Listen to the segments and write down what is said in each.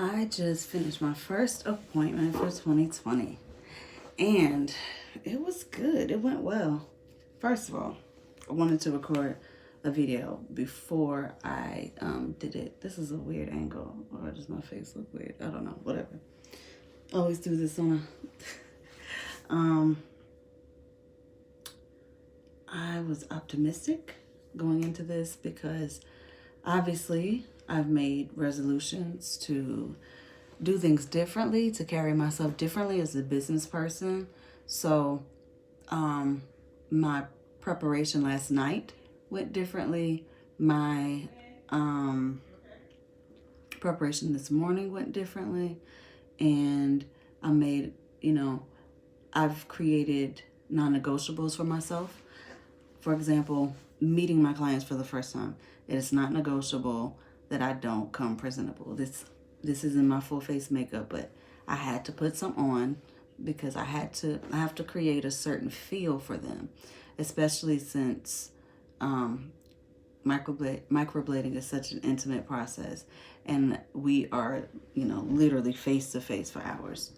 I just finished my first appointment for 2020 and it was good. It went well. First of all, I wanted to record a video before I did it. This is a weird angle, or does my face look weird? I don't know, whatever. I always do this on a I was optimistic going into this because obviously I've made resolutions to do things differently, to carry myself differently as a business person. So my preparation last night went differently. My preparation this morning went differently. And I made, I've created non-negotiables for myself. For example, meeting my clients for the first time. It is not negotiable that I don't come presentable. This isn't my full face makeup, but I had to put some on because I have to create a certain feel for them, especially since microblading is such an intimate process and we are, literally face to face for hours.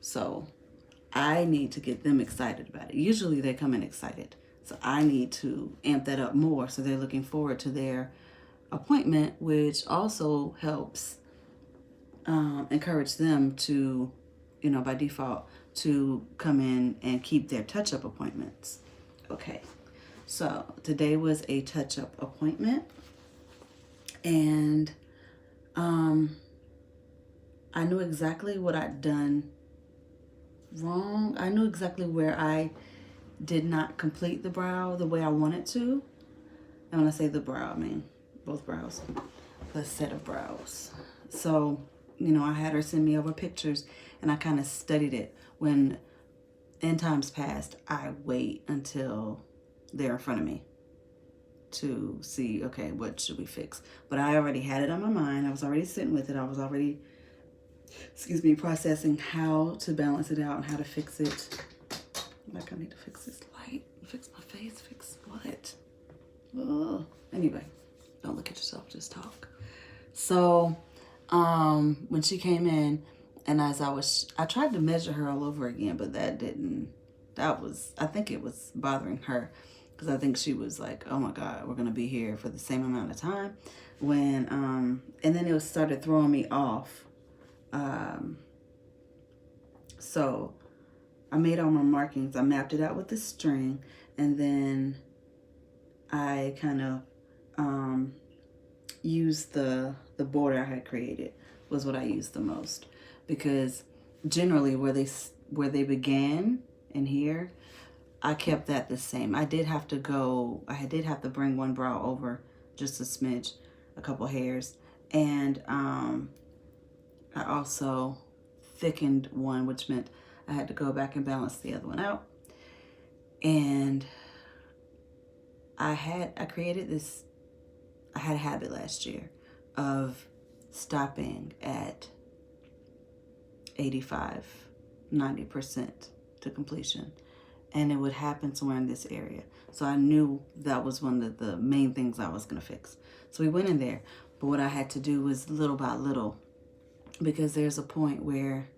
So I need to get them excited about it. Usually they come in excited. So I need to amp that up more so they're looking forward to their appointment, which also helps encourage them to, by default, to come in and keep their touch-up appointments. Okay, so today was a touch-up appointment, and I knew exactly what I'd done wrong. I knew exactly where I did not complete the brow the way I wanted to. And when I say the brow, I mean both brows, the set of brows. So, I had her send me over pictures and I kind of studied it. When in times past, I wait until they're in front of me to see, okay, what should we fix? But I already had it on my mind. I was already sitting with it. I was already, processing how to balance it out and how to fix it. Like, I need to fix this light, fix my face, fix what? Ugh. Anyway, don't look at yourself, just talk. So, when she came in, and I tried to measure her all over again, but I think it was bothering her, because I think she was like, oh my God, we're going to be here for the same amount of time. And then it started throwing me off. So I made all my markings. I mapped it out with the string, and then I kind of used the border I had created was what I used the most, because generally where they began in here, I kept that the same. I did have to bring one brow over just a smidge, a couple hairs, and I also thickened one, which meant I had to go back and balance the other one out. And I had a habit last year of stopping at 85, 90% to completion. And it would happen somewhere in this area. So I knew that was one of the main things I was going to fix. So we went in there. But what I had to do was little by little, because there's a point where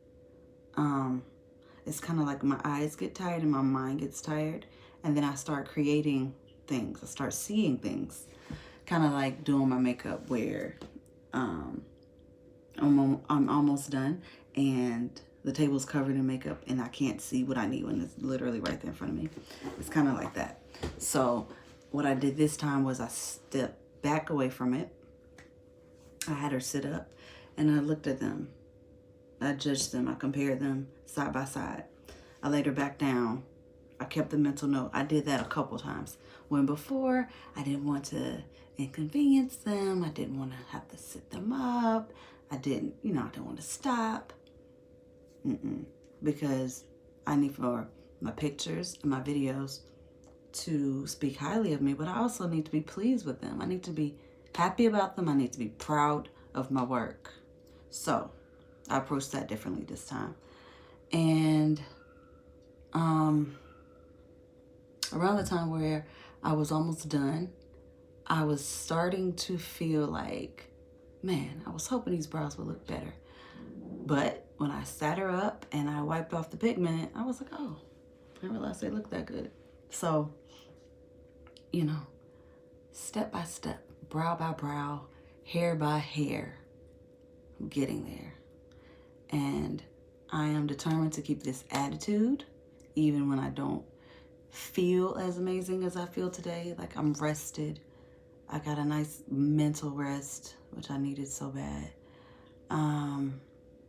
it's kind of like my eyes get tired and my mind gets tired. And then I start creating things. I start seeing things. Kind of like doing my makeup where I'm almost done and the table's covered in makeup and I can't see what I need when it's literally right there in front of me. It's kind of like that. So what I did this time was I stepped back away from it. I had her sit up and I looked at them. I judged them. I compared them side by side. I laid her back down. I kept the mental note. I did that a couple times. When before, I didn't want to inconvenience them. I didn't want to have to sit them up. I didn't want to stop. Because I need for my pictures and my videos to speak highly of me, but I also need to be pleased with them. I need to be happy about them. I need to be proud of my work. So I approached that differently this time. And around the time where I was almost done, I was starting to feel like man, I was hoping these brows would look better. But when I sat her up and I wiped off the pigment, I was like, oh, I didn't realize they look that good. So, you know, step by step, brow by brow, hair by hair, I'm getting there. And I am determined to keep this attitude, even when I don't feel as amazing as I feel today. Like, I'm rested. I got a nice mental rest, which I needed so bad.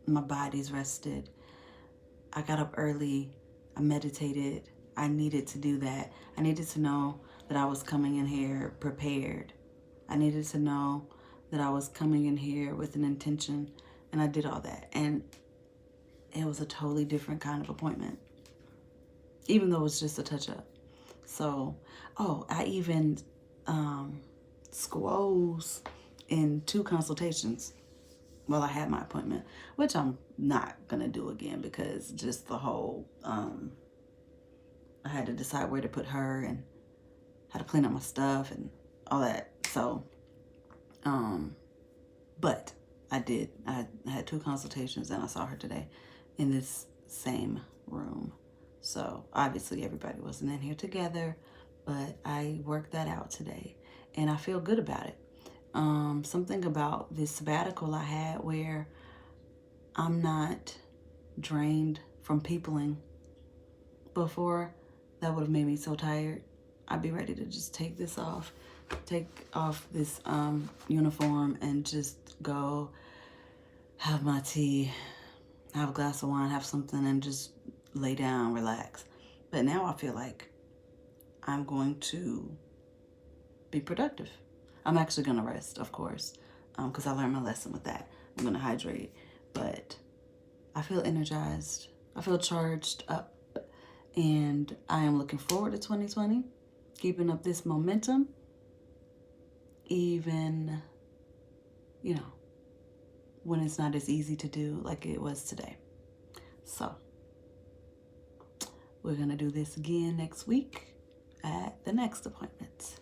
My body's rested. I got up early. I meditated. I needed to do that. I needed to know that I was coming in here prepared. I needed to know that I was coming in here with an intention, and I did all that. And it was a totally different kind of appointment, even though it was just a touch-up. So, I even squoze in 2 consultations while I had my appointment, which I'm not gonna do again because just the whole, I had to decide where to put her and how to clean up my stuff and all that. So, but I did. I had 2 consultations and I saw her today in this same room. So obviously everybody wasn't in here together, but I worked that out today and I feel good about it. Something about this sabbatical I had where I'm not drained from peopling. Before, that would have made me so tired. I'd be ready to just take off this uniform and just go have my tea, have a glass of wine, have something, and just lay down, relax. But now I feel like I'm going to be productive. I'm actually going to rest, of course, because I learned my lesson with that. I'm going to hydrate, but I feel energized. I feel charged up, and I am looking forward to 2020, keeping up this momentum, even, you know, when it's not as easy to do like it was today. So, we're going to do this again next week at the next appointment.